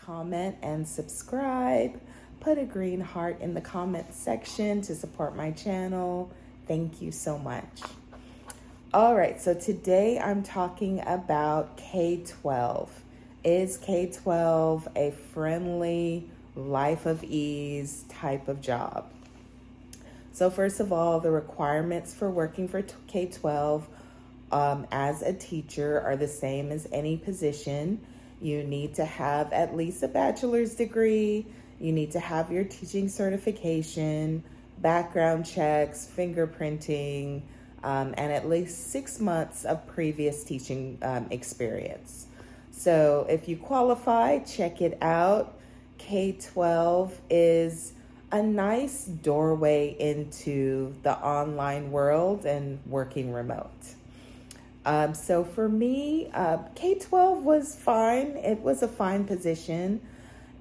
comment, and subscribe. Put a green heart in the comment section to support my channel. Thank you so much. All right, so today I'm talking about K12. Is K12 a friendly, life of ease type of job? So first of all, the requirements for working for K12 as a teacher are the same as any position. You need to have at least a bachelor's degree. You need to have your teaching certification, background checks, fingerprinting, and at least 6 months of previous teaching experience. So if you qualify, check it out. K12 is a nice doorway into the online world and working remote. So for me, K12 was fine. It was a fine position.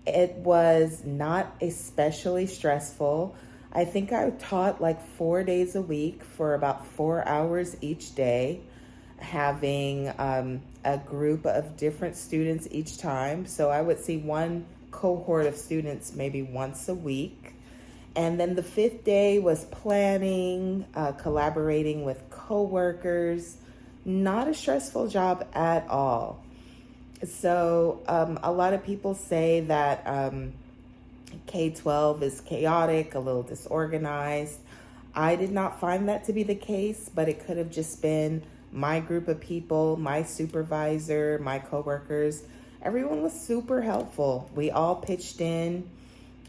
It was not especially stressful. I think I taught like 4 days a week for about 4 hours each day, having a group of different students each time. So I would see one cohort of students maybe once a week. And then the 5th day was planning, collaborating with coworkers. Not a stressful job at all. So a lot of people say that K12 is chaotic, a little disorganized. I did not find that to be the case, but it could have just been my group of people, my supervisor, my coworkers. Everyone was super helpful. We all pitched in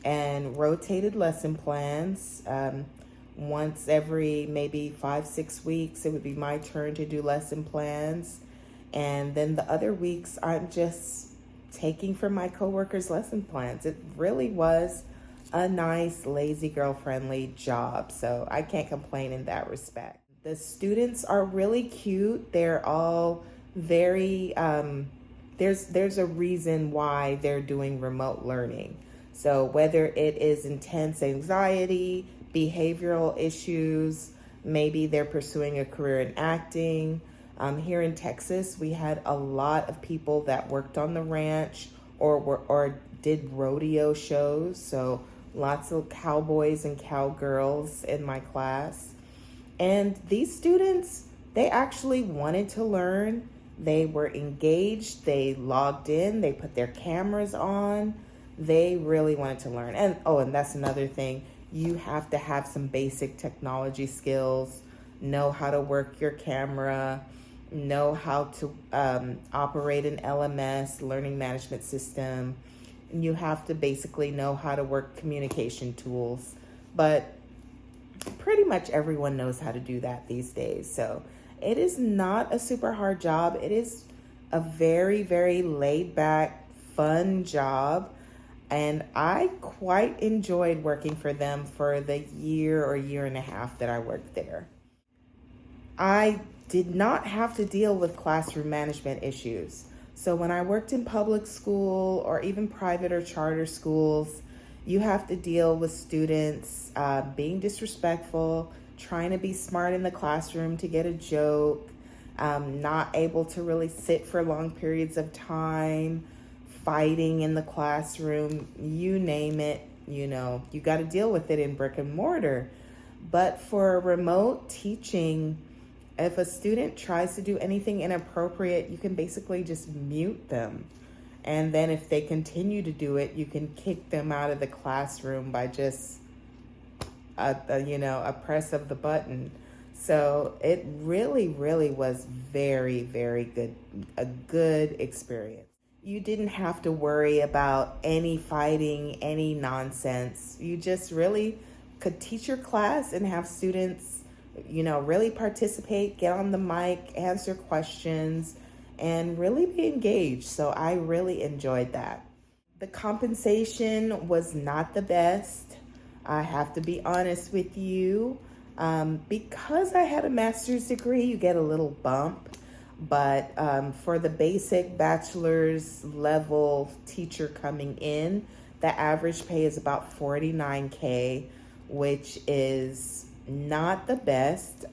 and rotated lesson plans. Once every maybe 5-6 weeks, it would be my turn to do lesson plans. And then the other weeks, I'm just taking from my coworkers' lesson plans. It really was a nice, lazy girl friendly job. So I can't complain in that respect. The students are really cute. They're all very, there's a reason why they're doing remote learning. So whether it is intense anxiety, behavioral issues, maybe they're pursuing a career in acting. Here in Texas, we had a lot of people that worked on the ranch or did rodeo shows. So lots of cowboys and cowgirls in my class. And these students, they actually wanted to learn. They were engaged. They logged in. They put their cameras on. They really wanted to learn. And that's another thing. You have to have some basic technology skills, know how to work your camera, know how to operate an LMS, learning management system. And you have to basically know how to work communication tools. But pretty much everyone knows how to do that these days. So it is not a super hard job. It is a very, very laid back, fun job. And I quite enjoyed working for them for the year or year and a half that I worked there. I did not have to deal with classroom management issues. So when I worked in public school or even private or charter schools, you have to deal with students being disrespectful, trying to be smart in the classroom to get a joke, not able to really sit for long periods of time, fighting in the classroom, you name it, you got to deal with it in brick and mortar. But for remote teaching, if a student tries to do anything inappropriate, you can basically just mute them. And then if they continue to do it, you can kick them out of the classroom by just a press of the button. So it really, really was very, very good, a good experience. You didn't have to worry about any fighting, any nonsense. You just really could teach your class and have students, really participate, get on the mic, answer questions, and really be engaged. So I really enjoyed that. The compensation was not the best. I have to be honest with you. Because I had a master's degree, you get a little bump. But for the basic bachelor's level teacher coming in, the average pay is about $49K, which is not the best,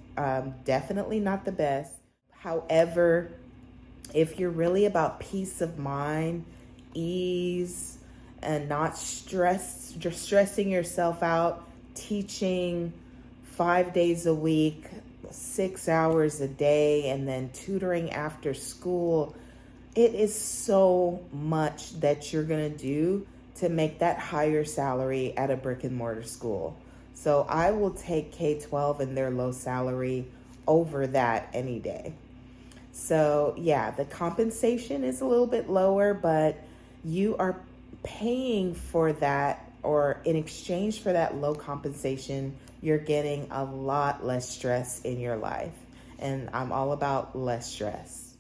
definitely not the best. However, if you're really about peace of mind, ease, and not stressing yourself out, teaching 5 days a week, 6 hours a day, and then tutoring after school. It is so much that you're going to do to make that higher salary at a brick and mortar school. So I will take K-12 and their low salary over that any day. So yeah, the compensation is a little bit lower, but you are paying for that, or in exchange for that low compensation, you're getting a lot less stress in your life. And I'm all about less stress.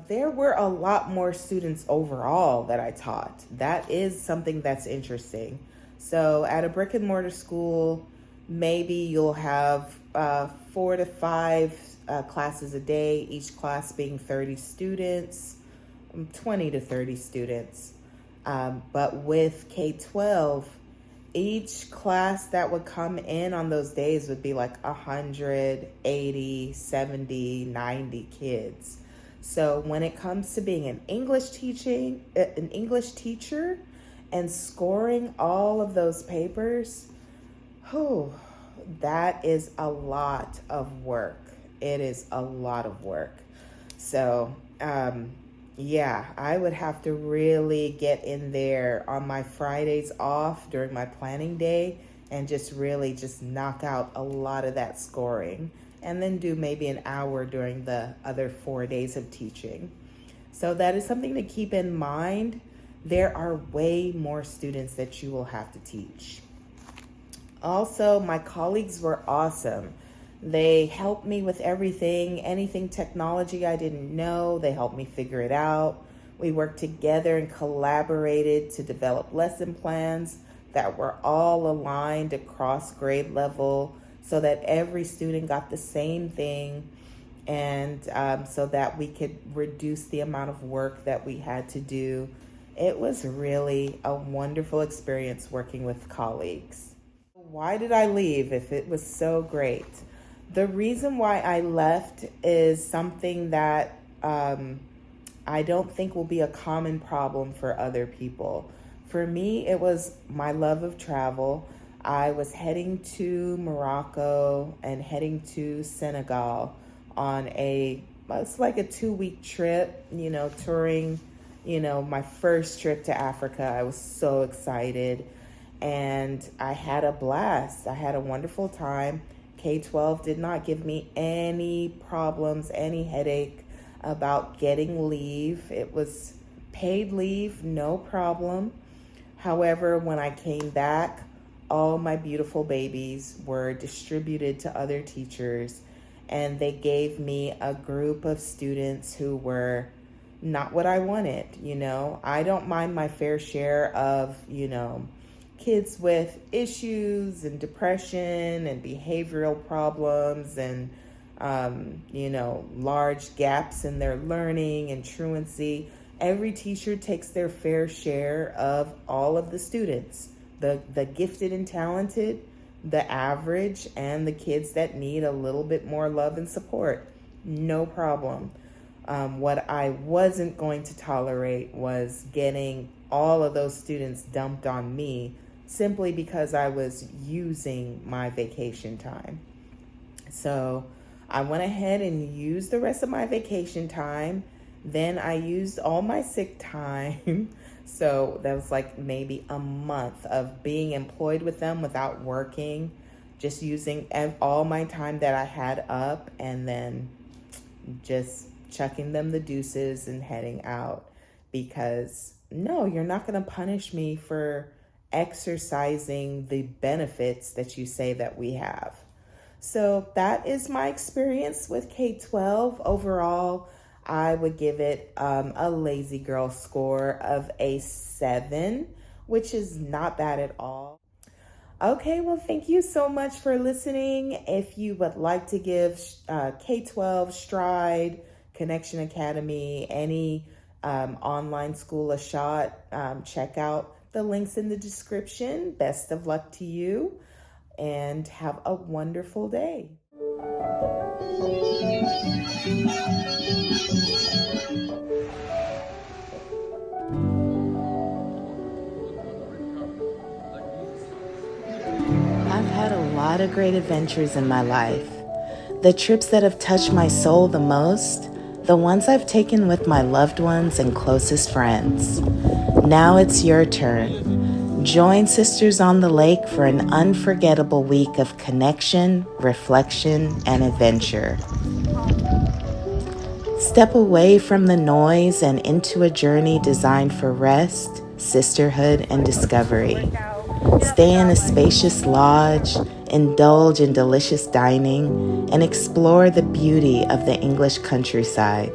There were a lot more students overall that I taught. That is something that's interesting. So at a brick and mortar school, maybe you'll have 4 to 5 classes a day, each class being 30 students, 20 to 30 students. But with K-12, each class that would come in on those days would be like 100, 80, 70, 90 kids. So when it comes to being an English teacher and scoring all of those papers, that is a lot of work. It is a lot of work. So, yeah, I would have to really get in there on my Fridays off during my planning day and just really just knock out a lot of that scoring, and then do maybe an hour during the other 4 days of teaching. So that is something to keep in mind. There are way more students that you will have to teach. Also, my colleagues were awesome. They helped me with anything technology I didn't know, they helped me figure it out. We worked together and collaborated to develop lesson plans that were all aligned across grade level so that every student got the same thing, and so that we could reduce the amount of work that we had to do. It was really a wonderful experience working with colleagues. Why did I leave if it was so great? The reason why I left is something that I don't think will be a common problem for other people. For me, it was my love of travel. I was heading to Morocco and heading to Senegal on it's like a 2-week trip, touring, my first trip to Africa. I was so excited and I had a blast. I had a wonderful time. K-12 did not give me any problems, any headache about getting leave. It was paid leave, no problem. However, when I came back, all my beautiful babies were distributed to other teachers, and they gave me a group of students who were not what I wanted. I don't mind my fair share of, kids with issues and depression and behavioral problems and, large gaps in their learning and truancy. Every teacher takes their fair share of all of the students, the gifted and talented, the average, and the kids that need a little bit more love and support. No problem. What I wasn't going to tolerate was getting all of those students dumped on me simply because I was using my vacation time. So I went ahead and used the rest of my vacation time. Then I used all my sick time. So that was like maybe a month of being employed with them without working, just using all my time that I had up, and then just chucking them the deuces and heading out. Because no, you're not going to punish me for exercising the benefits that you say that we have. So that is my experience with K-12. Overall, I would give it a lazy girl score of a 7, which is not bad at all. Okay, well, thank you so much for listening. If you would like to give K-12, Stride, Connection Academy, any online school a shot, check out the links in the description. Best of luck to you, and have a wonderful day. lot of great adventures in my life. The trips that have touched my soul the most, the ones I've taken with my loved ones and closest friends. Now it's your turn. Join Sisters on the Lake for an unforgettable week of connection, reflection, and adventure. Step away from the noise and into a journey designed for rest, sisterhood, and discovery. Stay in a spacious lodge, indulge in delicious dining, and explore the beauty of the English countryside.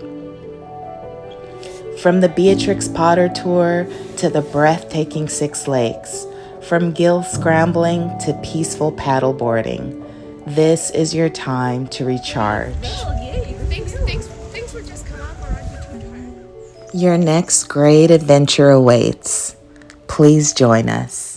From the Beatrix Potter Tour to the breathtaking Six Lakes, from gill scrambling to peaceful paddleboarding, this is your time to recharge. Thanks for just coming up. Your next great adventure awaits. Please join us.